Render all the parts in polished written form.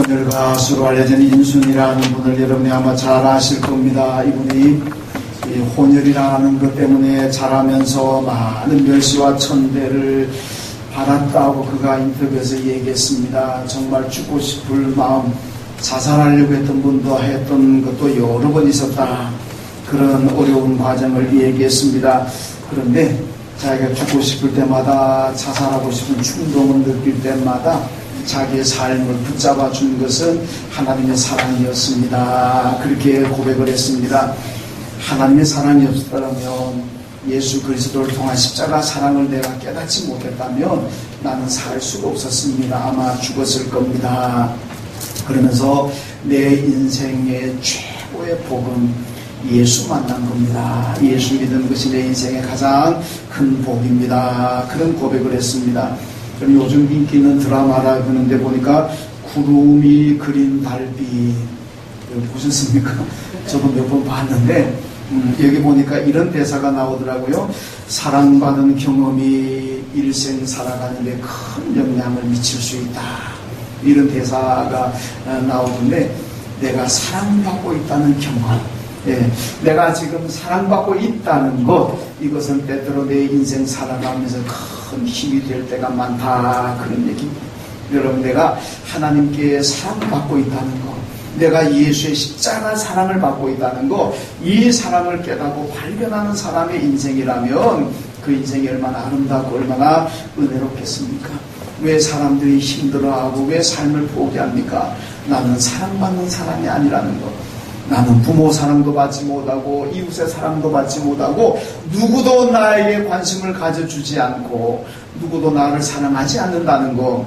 혼혈 가수로 알려진 인순이라는 분을 여러분이 아마 잘 아실 겁니다. 이분이 이 혼혈이라는 것 때문에 자라면서 많은 멸시와 천대를 받았다고 그가 인터뷰에서 얘기했습니다. 정말 죽고 싶을 마음, 자살하려고 했던 분도 했던 것도 여러 번 있었다. 그런 어려운 과정을 얘기했습니다. 그런데 자기가 죽고 싶을 때마다, 자살하고 싶은 충동을 느낄 때마다 자기의 삶을 붙잡아 준 것은 하나님의 사랑이었습니다. 그렇게 고백을 했습니다. 하나님의 사랑이 없었다면, 예수 그리스도를 통한 십자가 사랑을 내가 깨닫지 못했다면 나는 살 수가 없었습니다. 아마 죽었을 겁니다. 그러면서 내 인생의 최고의 복은 예수 만난 겁니다. 예수 믿는 것이 내 인생의 가장 큰 복입니다. 그런 고백을 했습니다. 그럼 요즘 인기 있는 드라마라 그러는데 보니까 구름이 그린 달빛 보셨습니까? 저도 몇 번 봤는데 여기 보니까 이런 대사가 나오더라고요. 사랑받은 경험이 일생 살아가는 데 큰 영향을 미칠 수 있다. 이런 대사가 나오는데, 내가 사랑받고 있다는 경험, 내가 지금 사랑받고 있다는 것, 이것은 때때로 내 인생 살아가면서 큰 힘이 될 때가 많다. 그런 얘기입니다. 여러분, 내가 하나님께 사랑받고 있다는 것, 내가 예수의 십자가 사랑을 받고 있다는 것, 이 사랑을 깨닫고 발견하는 사람의 인생이라면 그 인생이 얼마나 아름답고 얼마나 은혜롭겠습니까? 왜 사람들이 힘들어하고 왜 삶을 포기합니까? 나는 사랑받는 사람이 아니라는 것. 나는 부모 사랑도 받지 못하고 이웃의 사랑도 받지 못하고 누구도 나에게 관심을 가져주지 않고 누구도 나를 사랑하지 않는다는 것.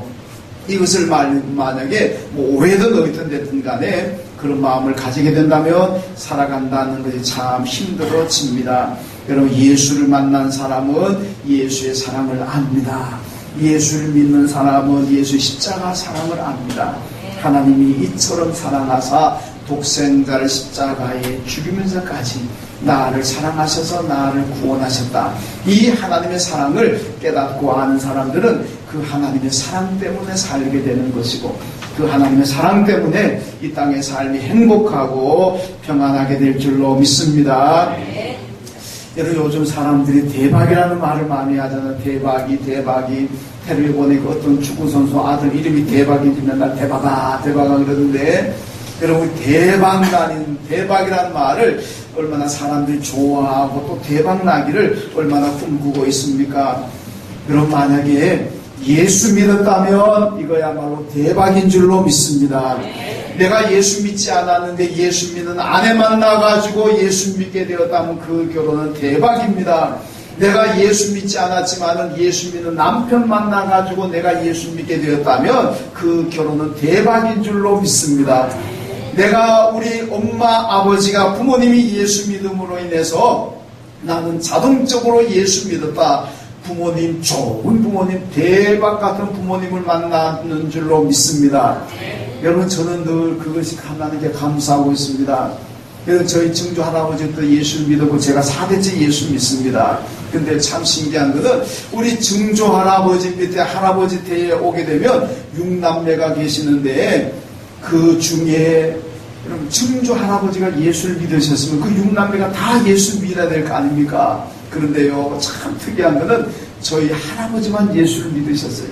이것을 만약에 오해든 어디든 됐든 간에 그런 마음을 가지게 된다면 살아간다는 것이 참 힘들어집니다. 여러분, 예수를 만난 사람은 예수의 사랑을 압니다. 예수를 믿는 사람은 예수의 십자가 사랑을 압니다. 하나님이 이처럼 사랑하사 독생자를 십자가에 죽이면서까지 나를 사랑하셔서 나를 구원하셨다. 이 하나님의 사랑을 깨닫고 아는 사람들은 그 하나님의 사랑 때문에 살게 되는 것이고, 그 하나님의 사랑 때문에 이 땅의 삶이 행복하고 평안하게 될 줄로 믿습니다. 여러분, 요즘 사람들이 대박이라는 말을 많이 하잖아요. 대박이. 테레비에 보니까 어떤 축구선수 아들 이름이 대박이 되면 날 대박아 그러는데, 여러분, 대박이라는 말을 얼마나 사람들이 좋아하고 또 대박나기를 얼마나 꿈꾸고 있습니까? 여러분, 만약에 예수 믿었다면 이거야말로 대박인 줄로 믿습니다. 내가 예수 믿지 않았는데 예수 믿는 아내 만나가지고 예수 믿게 되었다면 그 결혼은 대박입니다. 내가 예수 믿지 않았지만은 예수 믿는 남편 만나가지고 내가 예수 믿게 되었다면 그 결혼은 대박인 줄로 믿습니다. 내가 우리 엄마 아버지가 부모님이 예수 믿음으로 인해서 나는 자동적으로 예수 믿었다. 부모님, 좋은 부모님, 대박 같은 부모님을 만나는 줄로 믿습니다. 여러분, 저는 늘 그것이 하나님께 감사하고 있습니다. 여러분, 저희 증조 할아버지도 예수를 믿었고 제가 4대째 예수 믿습니다. 근데 참 신기한 것은 우리 증조 할아버지 밑에 할아버지 때에 오게 되면 6남매가 계시는데 그 중에 여러분, 증조 할아버지가 예수를 믿으셨으면 그 6남매가 다 예수 믿어야 될 거 아닙니까? 그런데요, 참 특이한 것은 저희 할아버지만 예수를 믿으셨어요.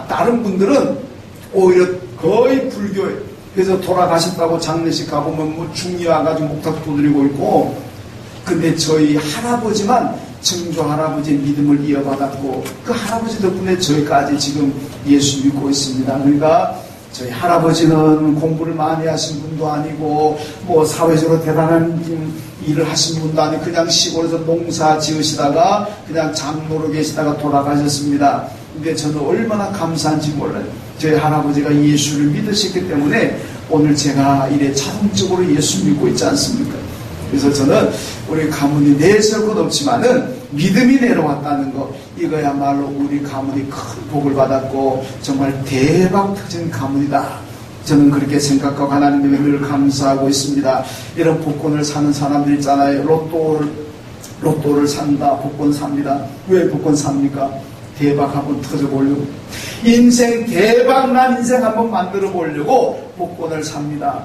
다른 분들은 오히려 거의 불교에, 그래서 돌아가셨다고 장례식 가보면 뭐 중이 와가지고 목탁 두드리고 있고, 근데 저희 할아버지만 증조 할아버지의 믿음을 이어받았고 그 할아버지 덕분에 저희까지 지금 예수 믿고 있습니다. 그러니까 저희 할아버지는 공부를 많이 하신 분도 아니고 뭐 사회적으로 대단한 일을 하신 분도 아니고 그냥 시골에서 농사 지으시다가 그냥 장로로 계시다가 돌아가셨습니다. 근데 저는 얼마나 감사한지 몰라요. 저희 할아버지가 예수를 믿으셨기 때문에 오늘 제가 이래 자동적으로 예수 믿고 있지 않습니까? 그래서 저는 우리 가문이 내세울 것 없지만은 믿음이 내려왔다는 거, 이거야말로 우리 가문이 큰 복을 받았고 정말 대박 터진 가문이다. 저는 그렇게 생각하고 하나님께 늘 감사하고 있습니다. 이런 복권을 사는 사람들 있잖아요. 로또를 산다, 복권 삽니다. 왜 복권 삽니까? 대박 한번 터져보려고, 인생 대박난 인생 한번 만들어 보려고 복권을 삽니다.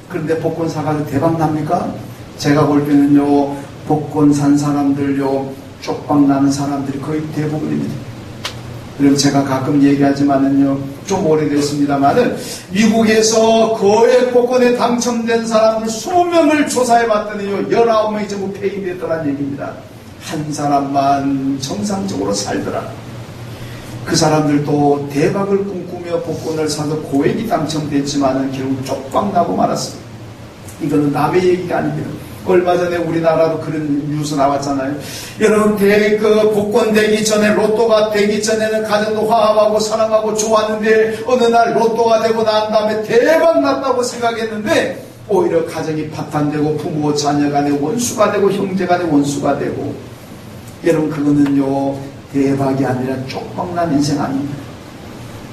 그런데 복권 사가지고 대박 납니까? 제가 볼 때는요, 복권 산 사람들요, 쪽박 나는 사람들이 거의 대부분입니다. 그럼 제가 가끔 얘기하지만은요, 좀 오래됐습니다만은, 미국에서 거액 복권에 당첨된 사람들 20명을 조사해 봤더니요, 19명이 전부 폐인됐더란 얘기입니다. 한 사람만 정상적으로 살더라. 그 사람들도 대박을 꿈꾸며 복권을 사서 고액이 당첨됐지만은 결국 쪽박 나고 말았습니다. 이거는 남의 얘기가 아닙니다. 얼마 전에 우리나라도 그런 뉴스 나왔잖아요. 여러분, 복권 되기 전에, 로또가 되기 전에는 가정도 화합하고 사랑하고 좋았는데, 어느 날 로또가 되고 난 다음에 대박 났다고 생각했는데, 오히려 가정이 파탄되고, 부모, 자녀 간에 원수가 되고, 형제 간에 원수가 되고, 여러분, 그거는요, 대박이 아니라 쪽박난 인생 아닙니다.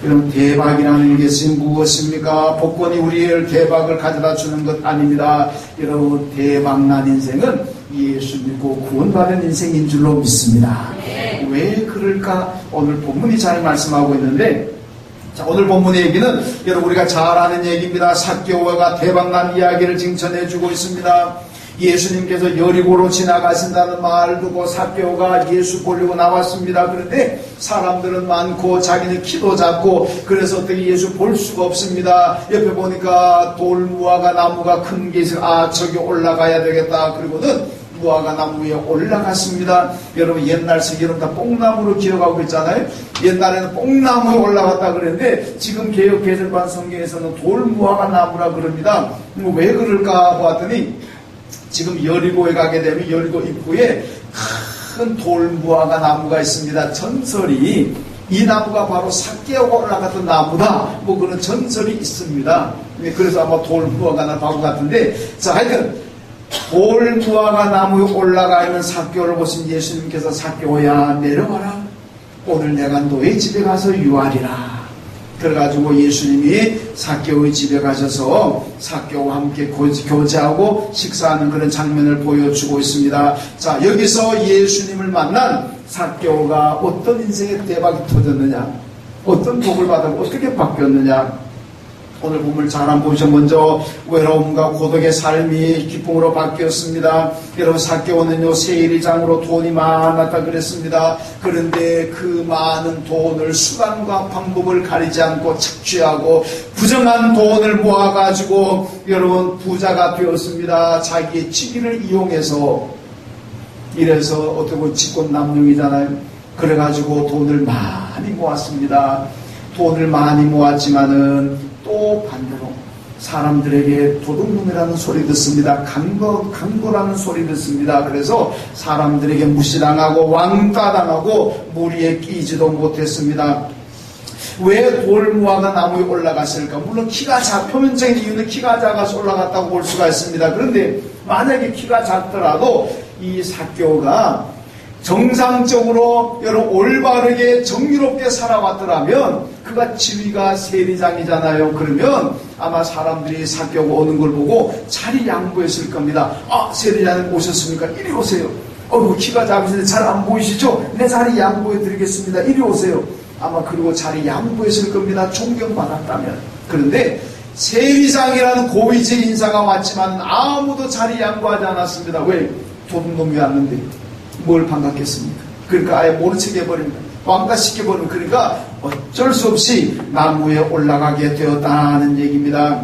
여러분, 대박이라는 것이 무엇입니까? 복권이 우리의 대박을 가져다 주는 것 아닙니다. 여러분, 대박난 인생은 예수 믿고 구원받은 인생인 줄로 믿습니다. 왜 그럴까? 오늘 본문이 잘 말씀하고 있는데, 자, 오늘 본문의 얘기는 여러분 우리가 잘 아는 얘기입니다. 삭개오가 대박난 이야기를 지금 전해주고 있습니다. 예수님께서 여리고로 지나가신다는 말을 듣고 삭개오가 예수 보려고 나왔습니다. 그런데 사람들은 많고 자기는 키도 작고 그래서 어떻게 예수 볼 수가 없습니다. 옆에 보니까 돌무화과 나무가 큰 게 있어요. 저기 올라가야 되겠다. 그리고는 무화과 나무 위에 올라갔습니다. 여러분, 옛날 세계는 다 뽕나무로 기억하고 있잖아요. 옛날에는 뽕나무에 올라갔다 그랬는데 지금 개역 개절반 성경에서는 돌무화과 나무라 그럽니다. 왜 그럴까 봤더니 지금 여리고에 가게 되면 여리고 입구에 큰 돌무화과 나무가 있습니다. 전설이 이 나무가 바로 삭개오가 올라갔던 나무다, 뭐 그런 전설이 있습니다. 그래서 아마 돌무화과 나무 같은데, 자, 하여튼 돌무화과 나무에 올라가 있는 삭개오를 보신 예수님께서 삭개오야 내려와라, 오늘 내가 너의 집에 가서 유하리라. 그래가지고 예수님이 삭개오의 집에 가셔서 삭개오와 함께 교제하고 식사하는 그런 장면을 보여주고 있습니다. 자, 여기서 예수님을 만난 삭개오가 어떤 인생의 대박이 터졌느냐, 어떤 복을 받고 어떻게 바뀌었느냐, 오늘 본문을 잘 한번 보시죠. 먼저 외로움과 고독의 삶이 기쁨으로 바뀌었습니다. 여러분, 삭개오는요 세리장으로 돈이 많았다 그랬습니다. 그런데 그 많은 돈을 수단과 방법을 가리지 않고 착취하고 부정한 돈을 모아가지고 여러분 부자가 되었습니다. 자기의 직위를 이용해서, 이래서 어떻게 보면 직권남용이잖아요. 그래가지고 돈을 많이 모았습니다. 돈을 많이 모았지만은 또 반대로 사람들에게 도둑놈이라는 소리 듣습니다. 강도라는 소리 듣습니다. 그래서 사람들에게 무시당하고 왕따당하고 무리에 끼지도 못했습니다. 왜 돌무화과 나무에 올라갔을까? 물론 표면적인 이유는 키가 작아서 올라갔다고 볼 수가 있습니다. 그런데 만약에 키가 작더라도 이 삭개오가 정상적으로 여러분 올바르게 정의롭게 살아왔더라면, 그가 지위가 세리장이잖아요. 그러면 아마 사람들이 삭개오가 오는 걸 보고 자리 양보했을 겁니다. 세리장님 오셨습니까? 이리 오세요. 키가 작으신데 잘 안 보이시죠? 내 자리 양보해 드리겠습니다. 이리 오세요. 아마 그리고 자리 양보했을 겁니다. 존경받았다면. 그런데 세리장이라는 고위직 인사가 왔지만 아무도 자리 양보하지 않았습니다. 왜? 도둑놈이 왔는데 뭘 반갑겠습니까? 그러니까 아예 모른 척 해버립니다. 왕따시켜버리면, 그러니까 어쩔 수 없이 나무에 올라가게 되었다는 얘기입니다.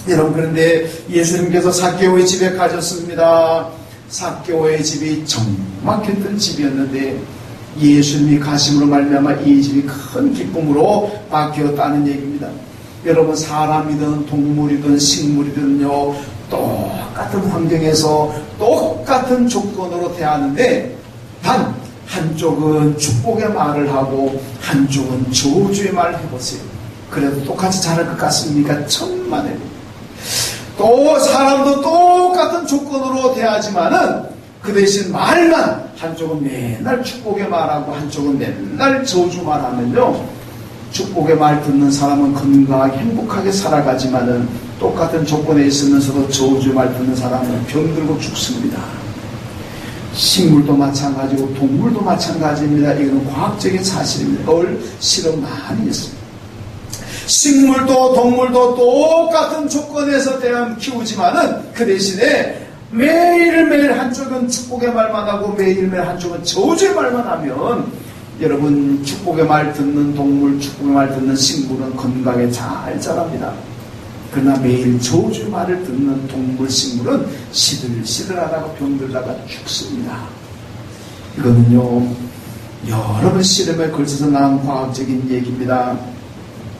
여러분, 그런데 예수님께서 삭개오의 집에 가셨습니다. 삭개오의 집이 정막혔던 집이었는데 예수님이 가심으로 말미암아 이 집이 큰 기쁨으로 바뀌었다는 얘기입니다. 여러분, 사람이든 동물이든 식물이든요 똑같은 환경에서 똑같은 조건으로 대하는데 단 한쪽은 축복의 말을 하고 한쪽은 저주의 말을 해보세요. 그래도 똑같이 잘할 것 같습니까? 천만에. 또 사람도 똑같은 조건으로 대하지만은 그 대신 말만, 한쪽은 맨날 축복의 말하고 한쪽은 맨날 저주 말하면요, 축복의 말 듣는 사람은 건강하게 행복하게 살아가지만은 똑같은 조건에 있으면서도 저주의 말 듣는 사람은 병들고 죽습니다. 식물도 마찬가지고 동물도 마찬가지입니다. 이건 과학적인 사실입니다. 실험 많이 있습니다. 식물도 동물도 똑같은 조건에서 키우지만은 그 대신에 매일매일 한쪽은 축복의 말만 하고 매일매일 한쪽은 저주의 말만 하면 여러분 축복의 말 듣는 동물, 축복의 말 듣는 식물은 건강에 잘 자랍니다. 그러나 매일 저주의 말을 듣는 동물, 식물은 시들시들하다가 병들다가 죽습니다. 이거는요 여러 번 실험에 걸쳐서 나온 과학적인 얘기입니다.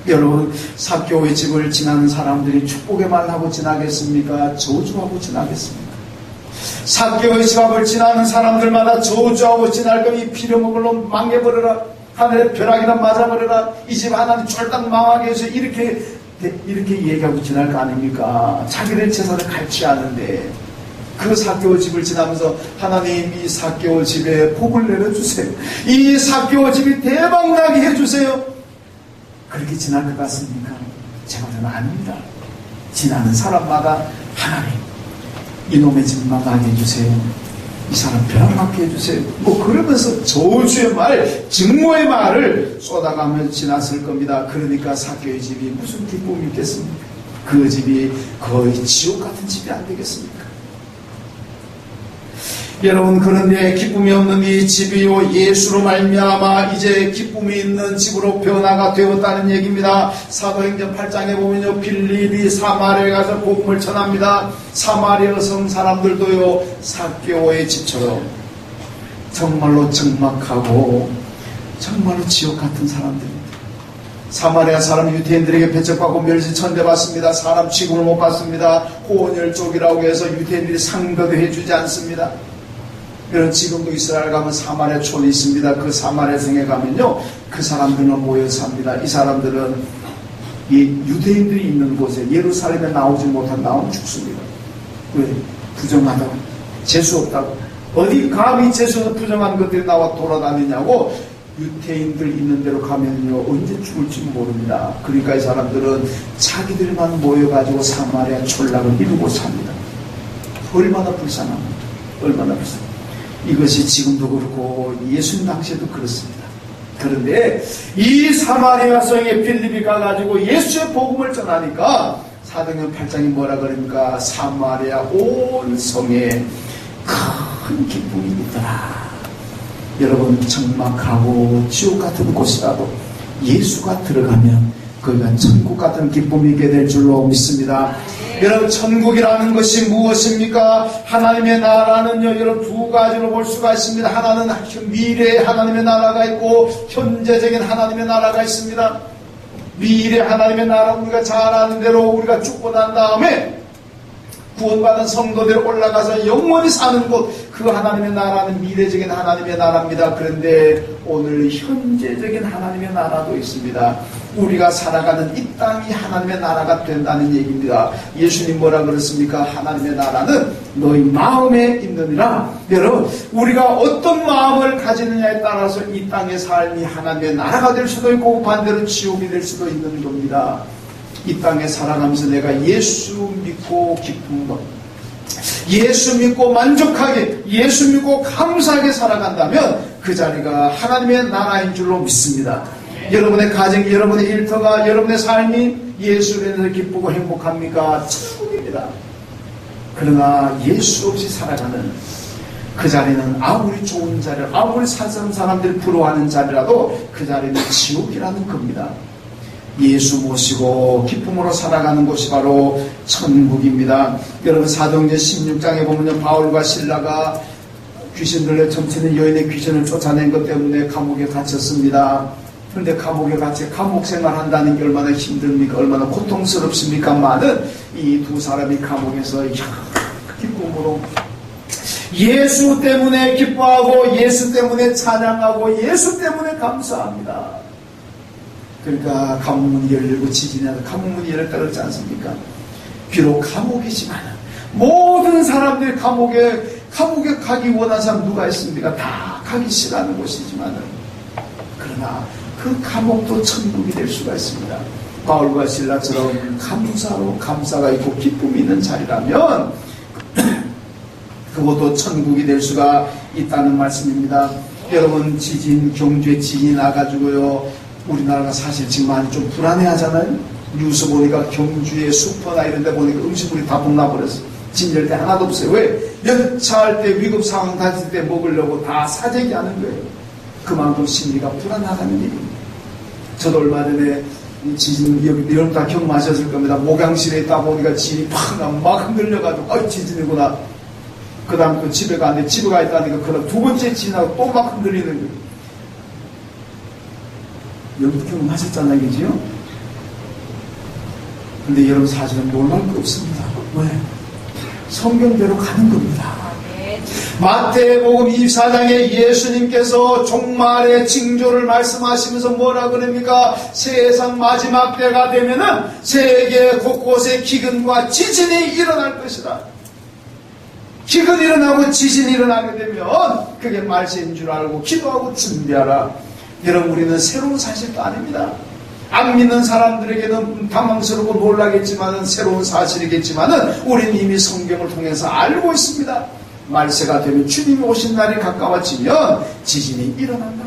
여러분 사교의 집을 지나는 사람들이 축복의 말하고 지나겠습니까? 저주하고 지나겠습니까? 사교의 집 앞을 지나는 사람들마다 저주하고 지날 거니 피려먹을로 망해버려라, 하늘의 벼락이나 맞아버려라, 이 집 하나님 쫄딱 망하게 해서 이렇게 얘기하고 지날 거 아닙니까? 자기들 재산을 갈취 하는데 그 사개월 집을 지나면서 하나님 이 사개월 집에 복을 내려주세요. 이 사개월 집이 대박나게 해주세요. 그렇게 지날 것 같습니까? 제 말은 아닙니다. 지나는 사람마다 하나님 이놈의 집 망하게 해주세요. 이 사람 벼락맞게 해주세요. 그러면서 저주의 말, 증오의 말을 쏟아가며 지났을 겁니다. 그러니까 사개의 집이 무슨 기쁨이 있겠습니까? 그 집이 거의 지옥 같은 집이 안 되겠습니까? 여러분 그런데 기쁨이 없는 이 집이요 예수로 말미암아 이제 기쁨이 있는 집으로 변화가 되었다는 얘기입니다. 사도행전 8장에 보면요 빌립이 사마리아에 가서 복음을 전합니다. 사마리아 성 사람들도요 사개오의 집처럼 정말로 적막하고 정말로 지옥 같은 사람들입니다. 사마리아 사람 유대인들에게 배척받고 멸시 천대받습니다. 사람 취급을 못 받습니다. 호언열족이라고 해서 유대인들이 상대도 해주지 않습니다. 여러분 지금도 이스라엘 가면 사마리아 촌이 있습니다. 그 사마리아 성에 가면요 그 사람들은 모여 삽니다. 이 사람들은 이 유대인들이 있는 곳에 예루살렘에 나오지 못한다면 죽습니다. 왜? 부정하다고, 재수 없다고. 어디 감히 재수 부정한 것들이 나와 돌아다니냐고. 유대인들 있는 데로 가면요 언제 죽을지 모릅니다. 그러니까 이 사람들은 자기들만 모여가지고 사마리아 촌락을 이루고 삽니다. 얼마나 불쌍합니다. 얼마나 불쌍합니다. 이것이 지금도 그렇고 예수님 당시에도 그렇습니다. 그런데 이 사마리아 성에 빌립이 가가지고 예수의 복음을 전하니까 사도행전 8장이 뭐라 그럽니까? 사마리아 온 성에 큰 기쁨이 있더라. 여러분 적막하고 지옥 같은 곳이라도 예수가 들어가면 거기가 천국 같은 기쁨이 있게 될 줄로 믿습니다. 여러분 천국이라는 것이 무엇입니까? 하나님의 나라는요 여러분 두 가지로 볼 수가 있습니다. 하나는 미래의 하나님의 나라가 있고 현재적인 하나님의 나라가 있습니다. 미래 하나님의 나라 우리가 잘 아는 대로 우리가 죽고 난 다음에 구원받은 성도들 올라가서 영원히 사는 곳, 그 하나님의 나라는 미래적인 하나님의 나라입니다. 그런데 오늘 현재적인 하나님의 나라도 있습니다. 우리가 살아가는 이 땅이 하나님의 나라가 된다는 얘기입니다. 예수님 뭐라 그랬습니까? 하나님의 나라는 너희 마음에 있느니라. 여러분 우리가 어떤 마음을 가지느냐에 따라서 이 땅의 삶이 하나님의 나라가 될 수도 있고 반대로 지옥이 될 수도 있는 겁니다. 이 땅에 살아가면서 내가 예수 믿고 기쁜 것, 예수 믿고 만족하게, 예수 믿고 감사하게 살아간다면 그 자리가 하나님의 나라인 줄로 믿습니다. 여러분의 가정이, 여러분의 일터가, 여러분의 삶이 예수로 인해서 기쁘고 행복합니까? 천국입니다. 그러나 예수 없이 살아가는 그 자리는 아무리 좋은 자리, 아무리 살사는 사람들이 부러워하는 자리라도 그 자리는 지옥이라는 겁니다. 예수 모시고 기쁨으로 살아가는 곳이 바로 천국입니다. 여러분 사도행전 16장에 보면 바울과 실라가 귀신들에 점치는 여인의 귀신을 쫓아낸 것 때문에 감옥에 갇혔습니다. 그런데 감옥에 갇혀 감옥 생활한다는 게 얼마나 힘듭니까? 얼마나 고통스럽습니까만은 이 두 사람이 감옥에서 기쁨으로 예수 때문에 기뻐하고 예수 때문에 찬양하고 예수 때문에 감사합니다. 그러니까 감옥문이 열리고 지진이 나서 감옥문이 열렸다 그러지 않습니까? 비록 감옥이지만 모든 사람들이 감옥에 가기 원하는 사람 누가 있습니까? 다 가기 싫어하는 곳이지만 그러나 그 감옥도 천국이 될 수가 있습니다. 바울과 실라처럼 감사가 있고 기쁨이 있는 자리라면 그것도 천국이 될 수가 있다는 말씀입니다. 여러분, 지진, 경주에 지진이 나가지고요, 우리나라가 사실 지금 많이 좀 불안해하잖아요. 뉴스 보니까 경주에 슈퍼나 이런 데 보니까 음식물이 다 폭나버렸어요. 진열 때 하나도 없어요. 왜? 연차할 때, 위급 상황 다질 때 먹으려고 다 사재기 하는 거예요. 그만큼 심리가 불안하다는 얘기입니다. 저도 얼마 전에 지진, 여러분 다 경험하셨을 겁니다. 목양실에 있다 보니까 지진이 막 흔들려가지고, 지진이구나. 그 다음 또 집에 가는데, 집에 가 있다니까, 그 다음 두 번째 지진하고 또 막 흔들리는 거예요. 여러분 경험하셨잖아요, 그죠? 근데 여러분 사실은 놀랄 거 없습니다. 왜? 성경대로 가는 겁니다. 마태복음 24장에 예수님께서 종말의 징조를 말씀하시면서 뭐라 그럽니까? 세상 마지막 때가 되면은 세계 곳곳에 기근과 지진이 일어날 것이다. 기근이 일어나고 지진이 일어나게 되면 그게 말세인 줄 알고 기도하고 준비하라. 여러분, 우리는 새로운 사실도 아닙니다. 안 믿는 사람들에게는 당황스럽고 놀라겠지만은, 새로운 사실이겠지만은 우리는 이미 성경을 통해서 알고 있습니다. 말세가 되면 주님이 오신 날이 가까워지면 지진이 일어난다.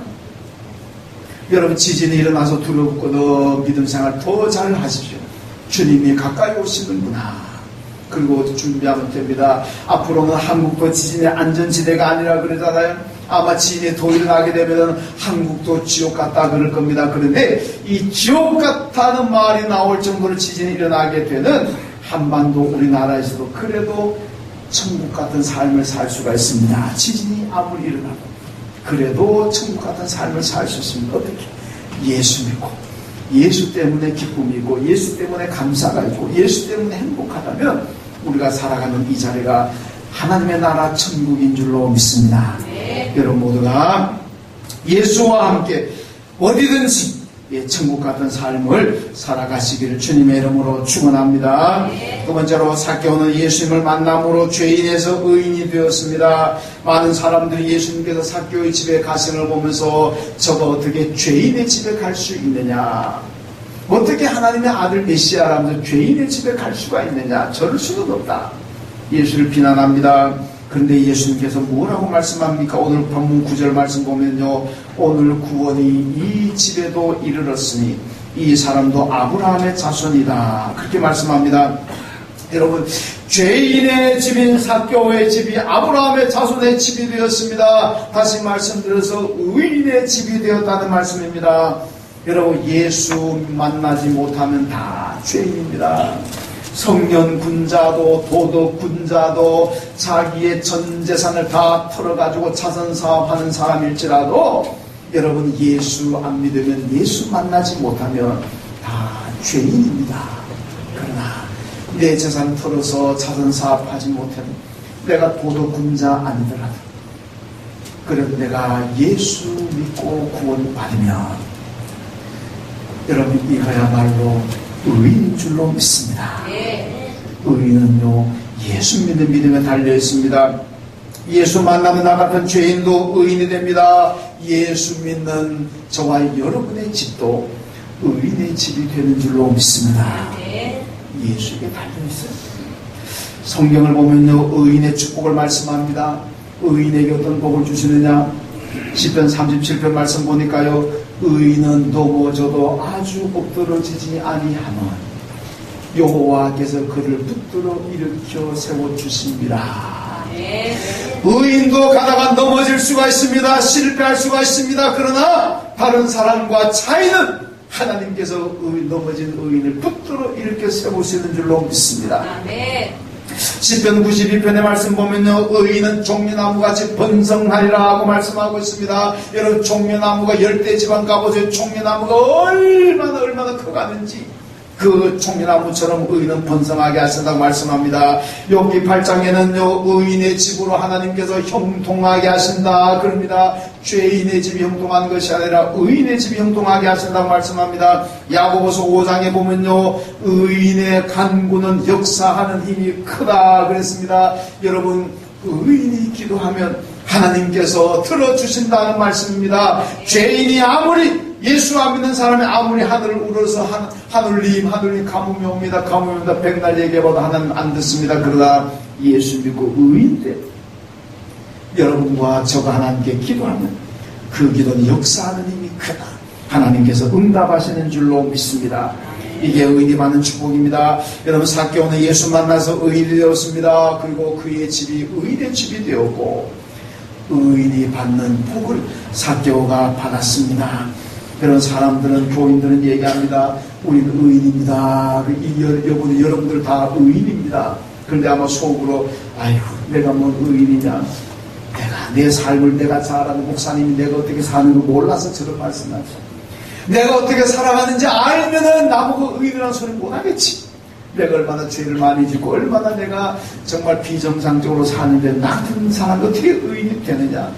여러분, 지진이 일어나서 두렵고도 믿음 생활 더 잘 하십시오. 주님이 가까이 오시는구나. 그리고 준비하면 됩니다. 앞으로는 한국도 지진의 안전지대가 아니라 그러잖아요. 아마 지진이 더 일어나게 되면 한국도 지옥 같다 그럴 겁니다. 그런데 이 지옥 같다는 말이 나올 정도로 지진이 일어나게 되는 한반도 우리나라에서도 그래도 천국 같은 삶을 살 수가 있습니다. 지진이 아무리 일어나도 그래도 천국 같은 삶을 살 수 있습니다. 어떻게? 예수 믿고, 예수 때문에 기쁨이 있고, 예수 때문에 감사가 있고, 예수 때문에 행복하다면 우리가 살아가는 이 자리가 하나님의 나라 천국인 줄로 믿습니다. 여러분 모두가 예수와 함께 어디든지 천국 같은 삶을 살아가시기를 주님의 이름으로 축원합니다. 두 번째로, 삭개오는 예수님을 만남으로 죄인에서 의인이 되었습니다. 많은 사람들이 예수님께서 삭개오의 집에 가신 걸 보면서 저가 어떻게 죄인의 집에 갈 수 있느냐, 어떻게 하나님의 아들 메시아라면서 죄인의 집에 갈 수가 있느냐, 저럴 수는 없다. 예수를 비난합니다. 그런데 예수님께서 뭐라고 말씀합니까? 오늘 본문 9절 말씀 보면요, 오늘 구원이 이 집에도 이르렀으니 이 사람도 아브라함의 자손이다. 그렇게 말씀합니다. 여러분, 죄인의 집인 삭개오의 집이 아브라함의 자손의 집이 되었습니다. 다시 말씀드려서 의인의 집이 되었다는 말씀입니다. 여러분, 예수 만나지 못하면 다 죄인입니다. 성년군자도 도덕군자도 자기의 전 재산을 다 털어가지고 자선사업하는 사람일지라도 여러분, 예수 안 믿으면, 예수 만나지 못하면 다 죄인입니다. 그러나 내 재산 털어서 자선사업하지 못해도, 내가 도덕군자 아니더라도, 그래도 내가 예수 믿고 구원 받으면 여러분, 이거야말로 의인인 줄로 믿습니다. 의인은요, 예수 믿는 믿음에 달려있습니다. 예수 만나면 나 같은 죄인도 의인이 됩니다. 예수 믿는 저와 여러분의 집도 의인의 집이 되는 줄로 믿습니다. 예수에게 달려있어요. 성경을 보면요, 의인의 축복을 말씀합니다. 의인에게 어떤 복을 주시느냐? 시편 37편 말씀 보니까요, 의인은 넘어져도 아주 엎드러지지 아니하면 여호와께서 그를 붙들어 일으켜 세워주십니다. 의인도 가다가 넘어질 수가 있습니다. 실패할 수가 있습니다. 그러나 다른 사람과 차이는 하나님께서 넘어진 의인을 붙들어 일으켜 세우시는 줄로 믿습니다. 시편 92편의 말씀 보면요, 의인은 종려나무같이 번성하리라 하고 말씀하고 있습니다. 여러분, 종려나무가 열대지방 가보세요. 종려나무가 얼마나 커가는지 그 종려나무처럼 의인은 번성하게 하신다고 말씀합니다. 욥기 8장에는요, 의인의 집으로 하나님께서 형통하게 하신다 그럽니다. 죄인의 집이 형통한 것이 아니라 의인의 집이 형통하게 하신다고 말씀합니다. 야고보서 5장에 보면요, 의인의 간구는 역사하는 힘이 크다 그랬습니다. 여러분, 의인이 기도하면 하나님께서 들어주신다는 말씀입니다. 죄인이 아무리, 예수 안 믿는 사람이 아무리 하늘을 울어서 하늘님 가뭄이 옵니다. 백날 얘기해봐도 하나님 안 듣습니다. 그러나 예수 믿고 의인 때 여러분과 저가 하나님께 기도하면 그 기도는 역사하는 힘이 크다. 하나님께서 응답하시는 줄로 믿습니다. 이게 의인이 받는 축복입니다. 여러분, 삭개오는 예수 만나서 의인이 되었습니다. 그리고 그의 집이 의인의 집이 되었고 의인이 받는 복을 삭개오가 받았습니다. 그런 사람들은, 교인들은 얘기합니다. 우리는 의인입니다. 여러분들 다 의인입니다. 그런데 아마 속으로 아이고 내가 뭐 의인이냐, 내 삶을 내가 잘 아는 목사님이 내가 어떻게 사는 거 몰라서 저런 말씀하죠. 내가 어떻게 살아가는지 알면은 나보고 의인이라는 소리 못하겠지. 내가 얼마나 죄를 많이 짓고 얼마나 내가 정말 비정상적으로 사는데 나 같은 사람이 어떻게 의인이 되느냐.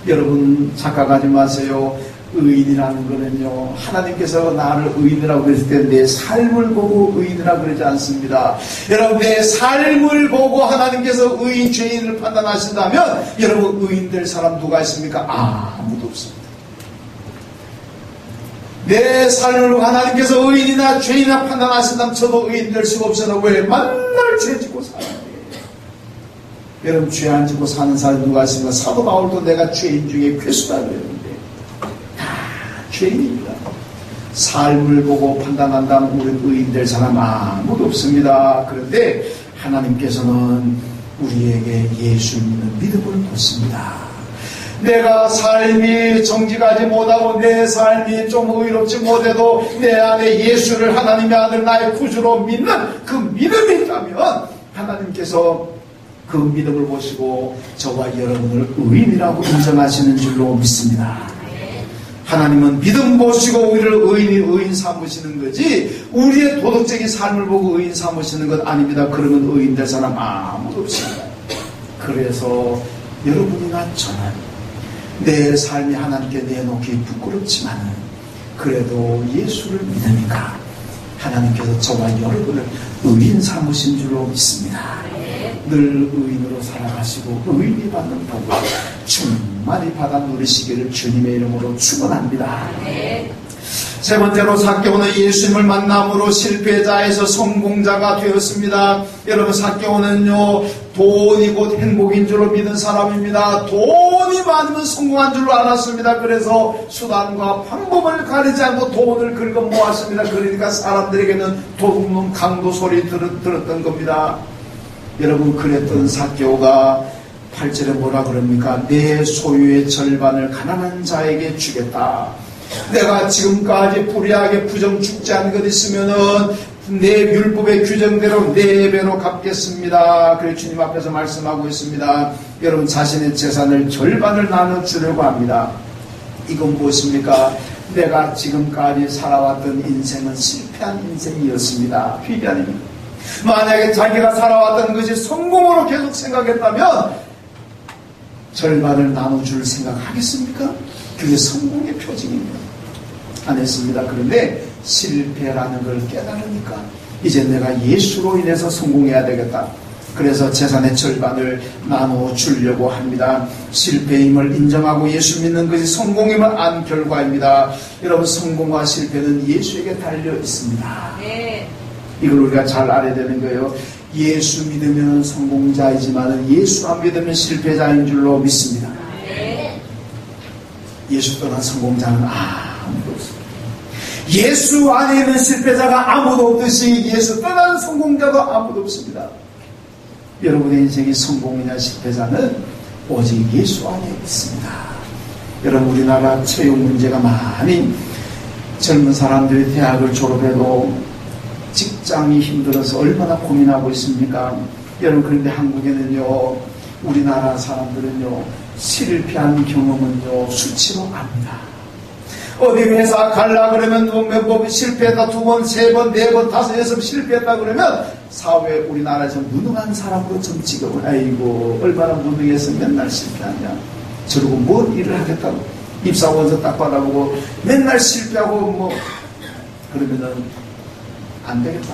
여러분 착각하지 마세요. 의인이라는 거는요, 하나님께서 나를 의인이라고 그랬을 때 내 삶을 보고 의인이라고 그러지 않습니다. 여러분, 내 삶을 보고 하나님께서 의인, 죄인을 판단하신다면 여러분, 의인 될 사람 누가 있습니까? 아무도 없습니다. 내 삶을 보고 하나님께서 의인이나 죄인이나 판단하신다면 저도 의인 될 수가 없어요. 왜? 맨날 죄 짓고 사는 거예요. 여러분, 죄 안 짓고 사는 사람 누가 있습니까? 사도 바울도 내가 죄인 중에 괴수다 그랬는데 죄인입니다. 삶을 보고 판단한다면 우리는 의인 될 사람 아무도 없습니다. 그런데 하나님께서는 우리에게 예수 믿는 믿음을 줬습니다. 내가 삶이 정직하지 못하고 내 삶이 좀 의롭지 못해도 내 안에 예수를 하나님의 아들 나의 구주로 믿는 그 믿음이 있다면 하나님께서 그 믿음을 보시고 저와 여러분을 의인이라고 인정하시는 줄로 믿습니다. 하나님은 믿음 보시고 우리를 의인 삼으시는 거지 우리의 도덕적인 삶을 보고 의인 삼으시는 것 아닙니다. 그러면 의인 될 사람 아무도 없습니다. 그래서 여러분이나 저는 내 삶이 하나님께 내놓기 부끄럽지만 그래도 예수를 믿으니까 하나님께서 저와 여러분을 의인 삼으신 줄로 믿습니다. 늘 의인으로 살아가시고 의인이 받는 복을 충만히 받아 누리시기를 주님의 이름으로 축원합니다. 세 번째로 삭개오는 예수님을 만남으로 실패자에서 성공자가 되었습니다. 여러분, 삭개오는요 돈이 곧 행복인 줄로 믿은 사람입니다. 돈이 많으면 성공한 줄로 알았습니다. 그래서 수단과 방법을 가리지 않고 돈을 긁어 모았습니다. 그러니까 사람들에게는 도둑놈 강도 소리 들었던 겁니다. 여러분, 그랬던 삭개오가 8절에 뭐라 그럽니까? 내 소유의 절반을 가난한 자에게 주겠다. 내가 지금까지 불의하게 부정 죽지 않은 것 있으면은 내 율법의 규정대로 4배로 갚겠습니다. 그래 주님 앞에서 말씀하고 있습니다. 여러분, 자신의 재산을 절반을 나눠주려고 합니다. 이건 무엇입니까? 내가 지금까지 살아왔던 인생은 실패한 인생이었습니다. 휘변입니다. 만약에 자기가 살아왔던 것이 성공으로 계속 생각했다면 절반을 나눠줄 생각하겠습니까? 그게 성공의 표징입니다. 안 했습니다. 그런데 실패라는 걸 깨달으니까 이제 내가 예수로 인해서 성공해야 되겠다. 그래서 재산의 절반을 나눠주려고 합니다. 실패임을 인정하고 예수 믿는 것이 성공임을 안 결과입니다. 여러분, 성공과 실패는 예수에게 달려 있습니다. 네. 이걸 우리가 잘 알아야 되는 거예요. 예수 믿으면 성공자이지만 예수 안 믿으면 실패자인 줄로 믿습니다. 네. 예수 떠난 성공자는 아무도 없습니다. 예수 안에 있는 실패자가 아무도 없듯이 예수 떠난 성공자도 아무도 없습니다. 여러분의 인생이 성공이냐 실패자는 오직 예수 안에 있습니다. 여러분, 우리나라 채용 문제가 많이 젊은 사람들이 대학을 졸업해도 직장이 힘들어서 얼마나 고민하고 있습니까? 여러분, 그런데 한국에는요, 우리나라 사람들은요, 실패한 경험은요, 수치로 압니다. 어디 회사 갈라 그러면 몇 번 실패했다, 2번, 3번, 4번, 5, 6번 실패했다 그러면 사회 우리나라에서 무능한 사람으로 좀 지금은 아이고 얼마나 무능해서 맨날 실패하냐. 저러고 뭔 일을 하겠다고 입사원서 딱 받아보고 맨날 실패하고 뭐 그러면은 안 되겠다.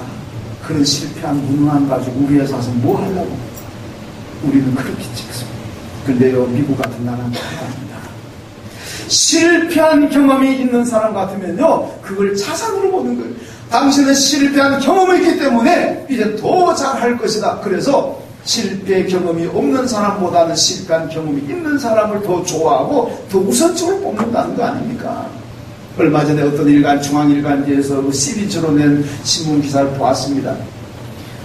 그런 실패한 무능한 가지고 우리 회사 와서 뭐 하려고. 우리는 그렇게 찍습니다. 근데요, 미국 같은 나라는 다릅니다. 실패한 경험이 있는 사람 같으면요, 그걸 자산으로 보는 거예요. 당신은 실패한 경험이 있기 때문에 이제 더 잘할 것이다. 그래서 실패 경험이 없는 사람보다는 실패한 경험이 있는 사람을 더 좋아하고 더 우선적으로 뽑는다는 거 아닙니까? 얼마 전에 어떤 일간, 중앙일간지에서 그 시리즈로 낸 신문 기사를 보았습니다.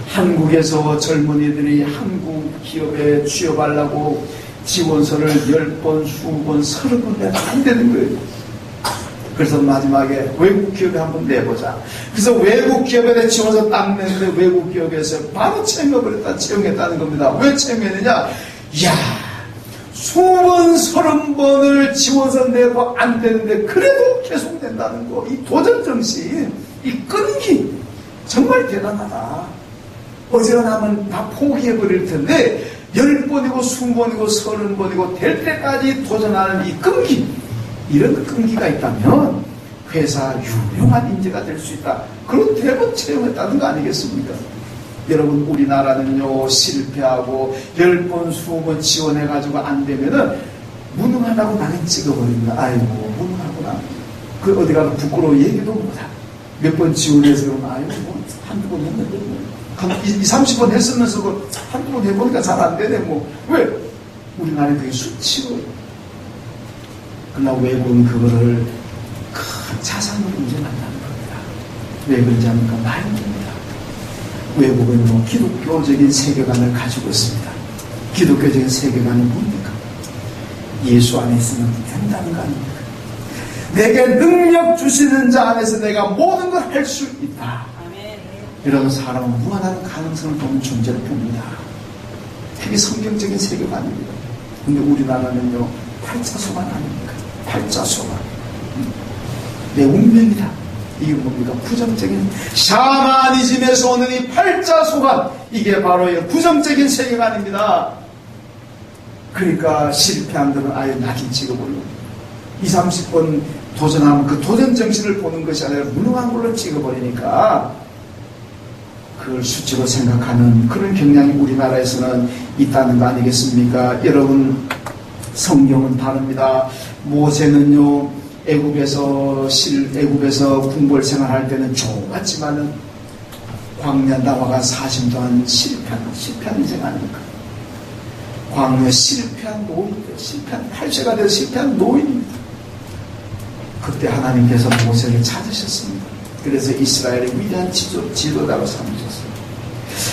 한국에서 젊은이들이 한국 기업에 취업하려고 지원서를 10번, 20번, 30번 내도 안 되는 거예요. 그래서 마지막에 외국 기업에 한번 내보자. 그래서 외국 기업에 지원서 딱 냈는데 외국 기업에서 바로 채용했다는 겁니다. 왜 채용했느냐? 이야, 20번, 30번을 지원서 내고 안 되는데 그래도 계속 된다는 거. 이 도전정신, 이 끈기 정말 대단하다. 어지간하면 다 포기해버릴 텐데 10번이고 20번이고 30번이고 될 때까지 도전하는 이 끈기, 이런 끈기가 있다면 회사 유명한 인재가 될 수 있다. 그런 대본 채용했다는 거 아니겠습니까? 여러분, 우리나라는요, 실패하고 10번, 20번 지원해가지고 안 되면은 무능하다고 나는 찍어버립니다. 아이고, 무능하구나. 그 어디 가서 부끄러워 얘기도 못하고. 몇 번 지원해서 그러면, 아이고, 뭐, 한두 번 했는데, 뭐. 20, 30번 했으면서 그 한두 번 해보니까 잘 안 되네, 뭐. 왜? 우리나라에 그게 수치로. 그러나 외국은 그거를 큰 자산으로 인정한다는 겁니다. 왜 그런지 합니까? 마음입니다. 외국은 뭐 기독교적인 세계관을 가지고 있습니다. 기독교적인 세계관은 뭡니까? 예수 안에 있으면 된다는 거 아닙니까? 내게 능력 주시는 자 안에서 내가 모든 걸 할 수 있다. 이런 사람은 무한한 가능성을 보는 존재를 봅니다. 되게 성경적인 세계관입니다. 근데 우리나라는요, 팔자소관 아닙니까? 팔자소관. 내 운명이다. 이게 뭡니까? 부정적인 샤머니즘에서 오는 이 팔자소관, 이게 바로 이 부정적인 세계관입니다. 그러니까 실패한 데는 아예 낙인 찍어버리고 20, 30번 도전하면 그 도전 정신을 보는 것이 아니라 무능한 걸로 찍어버리니까 그걸 수치로 생각하는 그런 경향이 우리나라에서는 있다는 거 아니겠습니까? 여러분, 성경은 다릅니다. 모세는요, 애굽에서 궁궐 생활할 때는 좋았지만은 광야 나와가 40년 동안 실패한 인생 아닙니까? 광야 실패한 노인들, 실패한 8세가 돼서 실패한 노인입니다. 그때 하나님께서 모세를 찾으셨습니다. 그래서 이스라엘의 위대한 지도자로 삼으셨어요.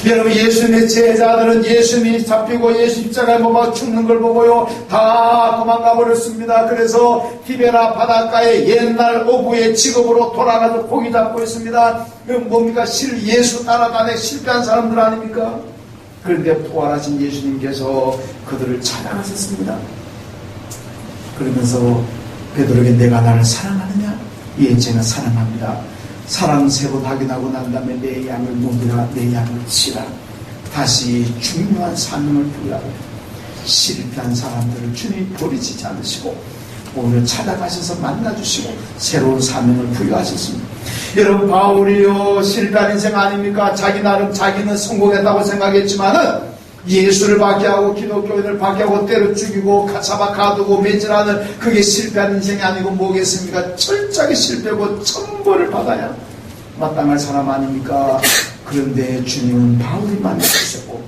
여러분, 예수님의 제자들은 예수님이 잡히고 예수 십자가에 못 박혀 죽는 걸 보고요, 다 도망가 버렸습니다. 그래서 티베라 바닷가에 옛날 어부의 직업으로 돌아가서 고기 잡고 있습니다. 그럼 뭡니까? 예수 따라다니 실패한 사람들 아닙니까? 그런데 부활하신 예수님께서 그들을 찾아가셨습니다. 그러면서 베드로에게 내가 나를 사랑하느냐? 예, 제가 사랑합니다. 사랑 3번 확인하고 난 다음에 내 양을 먹이라, 내 양을 치라. 다시 중요한 사명을 부여하고 실패한 사람들을 주님이 버리지 않으시고 오늘 찾아가셔서 만나주시고 새로운 사명을 부여하셨습니다. 여러분, 바울이요, 실패한 인생 아닙니까? 자기 나름 자기는 성공했다고 생각했지만은 예수를 박해하고 기독교인을 박해하고 때려 죽이고 잡아 가두고 매질하는 그게 실패한 인생이 아니고 뭐겠습니까? 철저하게 실패하고 천벌을 받아야 마땅할 사람 아닙니까? 그런데 주님은 바울이 만나주셨고,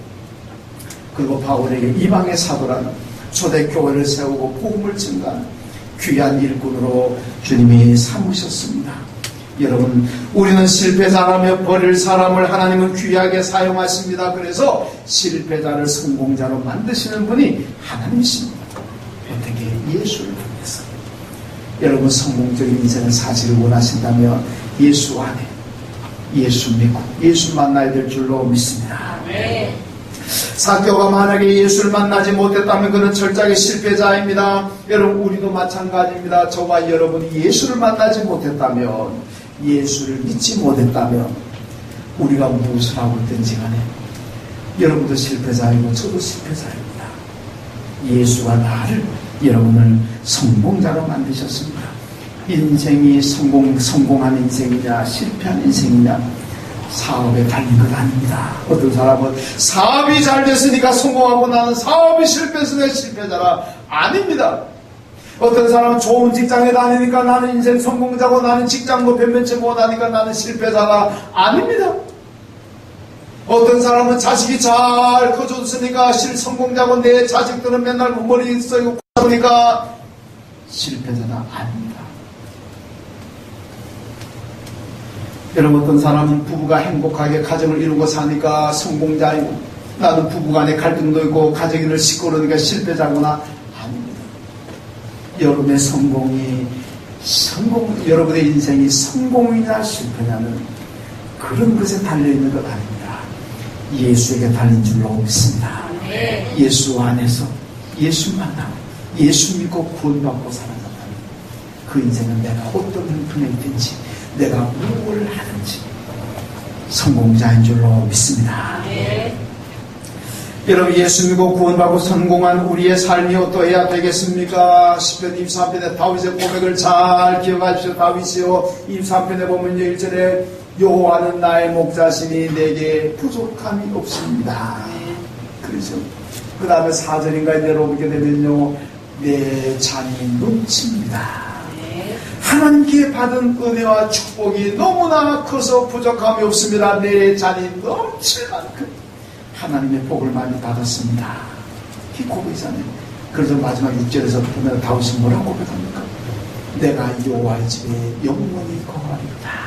그리고 바울에게 이방의 사도라는 초대교회를 세우고 복음을 증가하는 귀한 일꾼으로 주님이 삼으셨습니다. 여러분, 우리는 실패자라며 버릴 사람을 하나님은 귀하게 사용하십니다. 그래서 실패자를 성공자로 만드시는 분이 하나님이십니다. 어떻게? 예수를 통해서. 여러분, 성공적인 인생을 사시를 원하신다면 예수 안에, 예수 믿고 예수 만나야 될 줄로 믿습니다. 네. 사개오가 만약에 예수를 만나지 못했다면 그는 철저하게 실패자입니다. 여러분, 우리도 마찬가지입니다. 저와 여러분이 예수를 만나지 못했다면, 예수를 믿지 못했다면 우리가 무엇을 하고 있든지 간에 여러분도 실패자이고 저도 실패자입니다. 예수가 나를, 여러분을 성공자로 만드셨습니다. 인생이 성공한 인생이냐 실패한 인생이냐 사업에 달린 것 아닙니다. 어떤 사람은 사업이 잘 됐으니까 성공하고 나는 사업이 실패해서 내 실패자라. 아닙니다. 어떤 사람은 좋은 직장에 다니니까 나는 인생 성공자고 나는 직장도 변변치 못하니까 나는 실패자가 아닙니다. 어떤 사람은 자식이 잘 커졌으니까 실성공자고 내 자식들은 맨날 머리 써이고 그러니까 실패자다. 아닙니다. 여러분, 어떤 사람은 부부가 행복하게 가정을 이루고 사니까 성공자이고, 나는 부부간에 갈등도 있고 가정이 늘 시끄러우니까 실패자구나. 아닙니다. 여러분의 여러분의 인생이 성공이냐 실패냐는 그런 것에 달려있는 것 아닙니다. 예수에게 달린 줄로 믿습니다. 예수 안에서 예수 만나고 예수 믿고 구원받고 살아간다면 그 인생은 내가 어떤 형편에 있든지 내가 무엇을 하든지 성공자인 줄로 믿습니다. 여러분, 예수 믿고 구원받고 성공한 우리의 삶이 어떠해야 되겠습니까? 시편 23편의 다윗의 고백을 잘 기억하십시오. 다윗이요, 23편에 보면요, 1절에 여호와는 나의 목자시니 내게 부족함이 없습니다. 그렇죠. 그 다음에 4절인가에 내려오게 되면요, 내 잔이 넘칩니다. 하나님께 받은 은혜와 축복이 너무나 커서 부족함이 없습니다. 내 잔이 넘칠 만큼 하나님의 복을 많이 받았습니다. 이 고백이잖아요. 그래서 마지막 6절에서 보면 다윗이 뭐라고 고백합니까? 내가 여호와의 집에 영원히 거하리로다.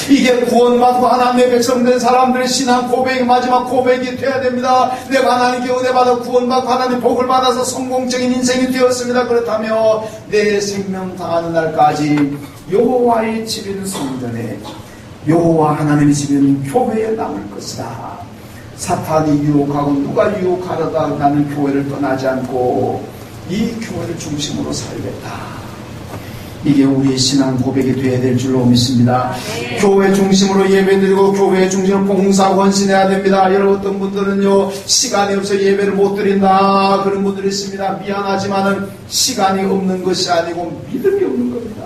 이게 구원받고 하나님의 백성된 사람들의 신앙 고백이 마지막 고백이 되어야 됩니다. 내가 하나님께 은혜받아 구원받고 하나님 복을 받아서 성공적인 인생이 되었습니다. 그렇다면 내 생명 다하는 날까지 여호와의 집에는 성전에 여호와 하나님의 집에는 교회에 남을 것이다. 사탄이 유혹하고 누가 유혹하려다 나는 교회를 떠나지 않고 이 교회를 중심으로 살겠다. 이게 우리의 신앙 고백이 되어야 될 줄로 믿습니다. 교회 중심으로 예배드리고 교회 중심으로 봉사 헌신해야 됩니다. 여러분, 어떤 분들은요, 시간이 없어 예배를 못 드린다 그런 분들이 있습니다. 미안하지만은 시간이 없는 것이 아니고 믿음이 없는 겁니다.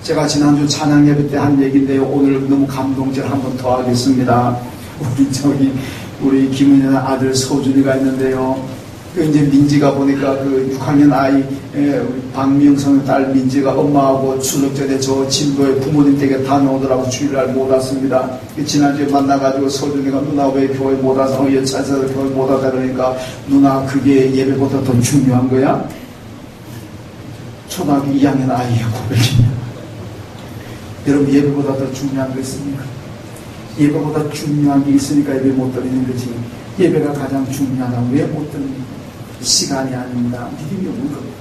제가 지난주 찬양 예배 때 한 얘기인데요, 오늘 너무 감동절 한번 더 하겠습니다. 우리 김은혜 아들 서준이가 있는데요. 이제 민지가 보니까 그 6학년 아이, 우리 박명성 딸 민지가 엄마하고 추석 전에 저 진도에 부모님 댁에 다녀오더라고. 주일날 못 왔습니다. 지난주에 만나가지고 서준이가 누나 왜 교회 못 와서 여차서 교회 못 와서 그러니까 누나 그게 예배보다 더 중요한 거야? 초등학교 2학년 아이의 고백이냐? 여러분, 예배보다 더 중요한 거 있습니까? 예배보다 중요한 게 있으니까 예배 못 드리는 거지. 예배가 가장 중요하다고 왜 못 드립니까? 시간이 아닙니다. 믿음이 없는 겁니다.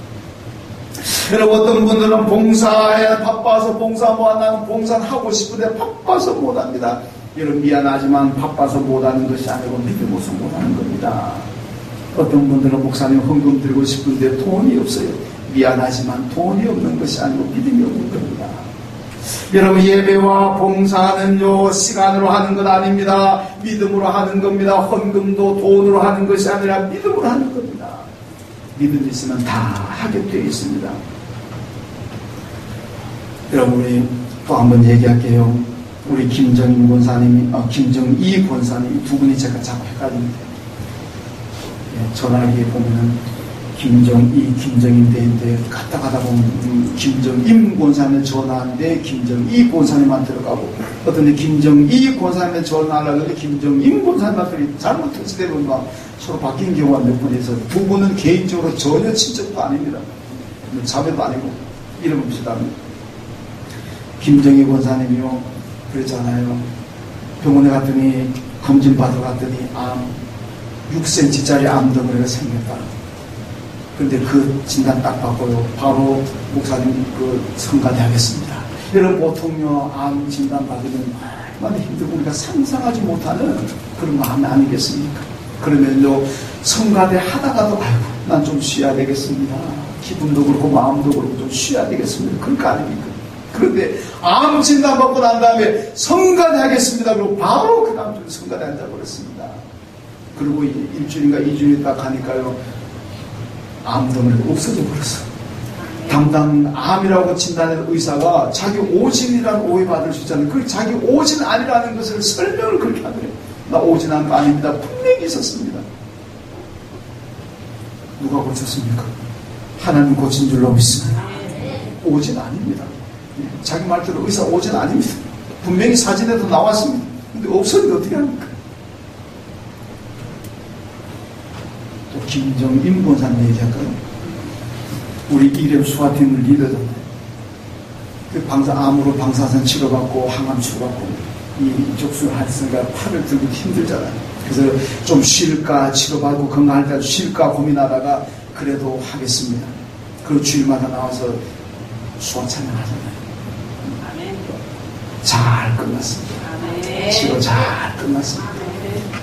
여러분, 어떤 분들은 봉사에 바빠서 봉사 못한다는 봉사는 하고 싶은데 바빠서 못합니다. 여러분, 미안하지만 바빠서 못하는 것이 아니고 믿음 없어 못하는 겁니다. 어떤 분들은 목사님 헌금 드리고 싶은데 돈이 없어요. 미안하지만 돈이 없는 것이 아니고 믿음이 없는 겁니다. 여러분, 예배와 봉사는요, 시간으로 하는 것 아닙니다. 믿음으로 하는 겁니다. 헌금도 돈으로 하는 것이 아니라 믿음으로 하는 겁니다. 믿음이 있으면 다 하게 되어 있습니다. 여러분, 우리 또 한번 얘기할게요. 우리 김정인 권사님이, 김정희 권사님, 두 분이 제가 자꾸 헷갈립니다. 전화기에 보면은 김정희, 김정인 되는데 갔다 가다 보면 김정임 권사님 전화하는데 김정희 권사님한테 들어가고, 어떤 데 김정희 권사님한테 전화하려고 하는데 김정임 권사님한테 잘못 터치되면 막 서로 바뀐 경우가 몇 번 있어요. 두 분은 개인적으로 전혀 친척도 아닙니다. 자매도 아니고 이름 없이다. 김정희 권사님이요, 그랬잖아요. 병원에 갔더니 검진 받으러 갔더니 6cm짜리 암덩어리가 생겼다. 근데 그 진단 딱 받고요, 바로 목사님 그 성가대 하겠습니다. 여러분, 보통요, 암 진단 받으면 얼마나 힘들고 우리가 상상하지 못하는 그런 마음 아니겠습니까? 그러면요, 성가대 하다가도 아이고, 난 좀 쉬어야 되겠습니다. 기분도 그렇고 마음도 그렇고 좀 쉬어야 되겠습니다. 그럴 거 아닙니까? 그런데 암 진단 받고 난 다음에 성가대 하겠습니다. 그리고 바로 그 다음 주에 성가대 앉아버렸습니다. 그리고 일주일인가 2주일 딱 가니까요, 암덩어리가 없어져 버렸어. 담당 암이라고 진단한 의사가 자기 오진이라는 오해받을 수 있잖아요. 그 자기 오진 아니라는 것을 설명을 그렇게 하더래요. 나 오진한 거 아닙니다. 분명히 있었습니다. 누가 고쳤습니까? 하나님 고친 줄로 믿습니다. 오진 아닙니다. 자기 말대로 의사 오진 아닙니다. 분명히 사진에도 나왔습니다. 근데 없었는데 어떻게 합니까? 또 김정인 본사님 얘기할까요? 우리 이름 수화팀을 리더잖아요. 그 암으로 방사선 치료받고 항암 치료받고 이쪽 수화했으니까 팔을 들고 힘들잖아요. 그래서 좀 쉴까 치료받고 건강할 때 쉴까 고민하다가 그래도 하겠습니다. 그리고 주일마다 나와서 수화 찬양하잖아요. 잘 끝났습니다. 치료 잘 끝났습니다.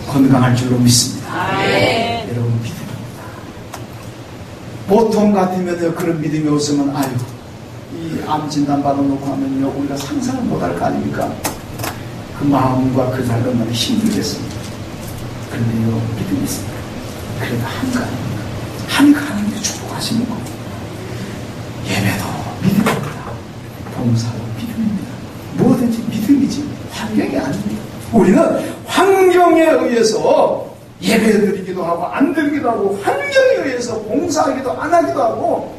건강할 줄로 믿습니다. 여러분 믿음입니다. 보통 같으면 그런 믿음이 없으면 아유 이 암 진단 받아놓고 하면요 우리가 상상을 못할 거 아닙니까? 그 마음과 그 삶 얼마나 힘들겠습니까? 그런데요 믿음이 있습니다. 그래도 한가합니다. 하니까 하나님이 축복하시는 거예요. 예배도 믿음입니다. 봉사도 믿음입니다. 뭐든지 믿음이지 환경이 아닙니다. 우리는 환경에 의해서 예배드리기도 하고 안 드리기도 하고 환경에 의해서 봉사하기도 안 하기도 하고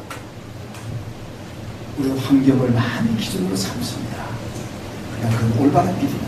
우리는 환경을 많이 기준으로 삼습니다. 그냥 그건 올바른 믿음이다.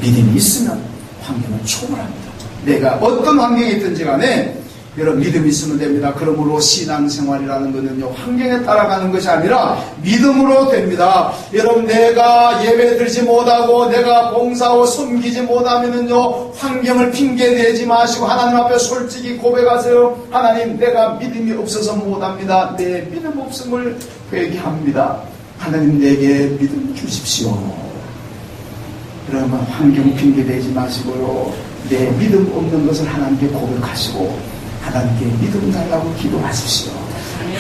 믿음이 있으면 환경을 초월합니다. 내가 어떤 환경에 있든지 간에 여러분 믿음이 있으면 됩니다. 그러므로 신앙생활이라는 것은요 환경에 따라가는 것이 아니라 믿음으로 됩니다. 여러분 내가 예배 드리지 못하고 내가 봉사하고 섬기지 못하면은요 환경을 핑계대지 마시고 하나님 앞에 솔직히 고백하세요. 하나님 내가 믿음이 없어서 못합니다. 내 믿음 없음을 회개합니다. 하나님 내게 믿음 주십시오. 여러분 환경 핑계대지 마시고요 내 믿음 없는 것을 하나님께 고백하시고 하나님께 믿음 달라고 기도하십시오.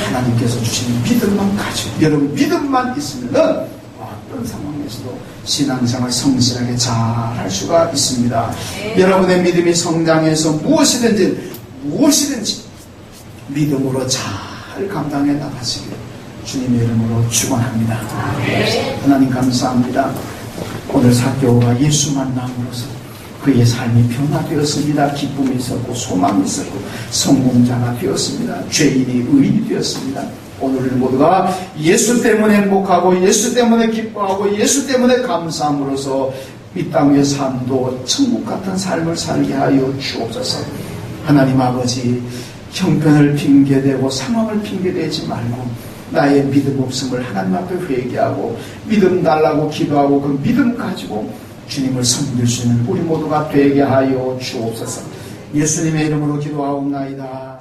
하나님께서 주신 믿음만 가지고 여러분 믿음만 있으면 어떤 상황에서도 신앙생활 성실하게 잘 할 수가 있습니다. 여러분의 믿음이 성장해서 무엇이든지 믿음으로 잘 감당해 나가시길 주님의 이름으로 축원합니다. 하나님 감사합니다. 오늘 사교가 예수 만남으로써 그의 삶이 변화되었습니다. 기쁨이 있었고 소망이 있었고 성공자가 되었습니다. 죄인이 의인이 되었습니다. 오늘 모두가 예수 때문에 행복하고 예수 때문에 기뻐하고 예수 때문에 감사함으로써 이 땅의 삶도 천국 같은 삶을 살게 하여 주옵소서. 하나님 아버지 형편을 핑계대고 상황을 핑계대지 말고 나의 믿음 없음을 하나님 앞에 회개하고 믿음 달라고 기도하고 그 믿음 가지고 주님을 섬길 수 있는 우리 모두가 되게 하여 주옵소서. 예수님의 이름으로 기도하옵나이다.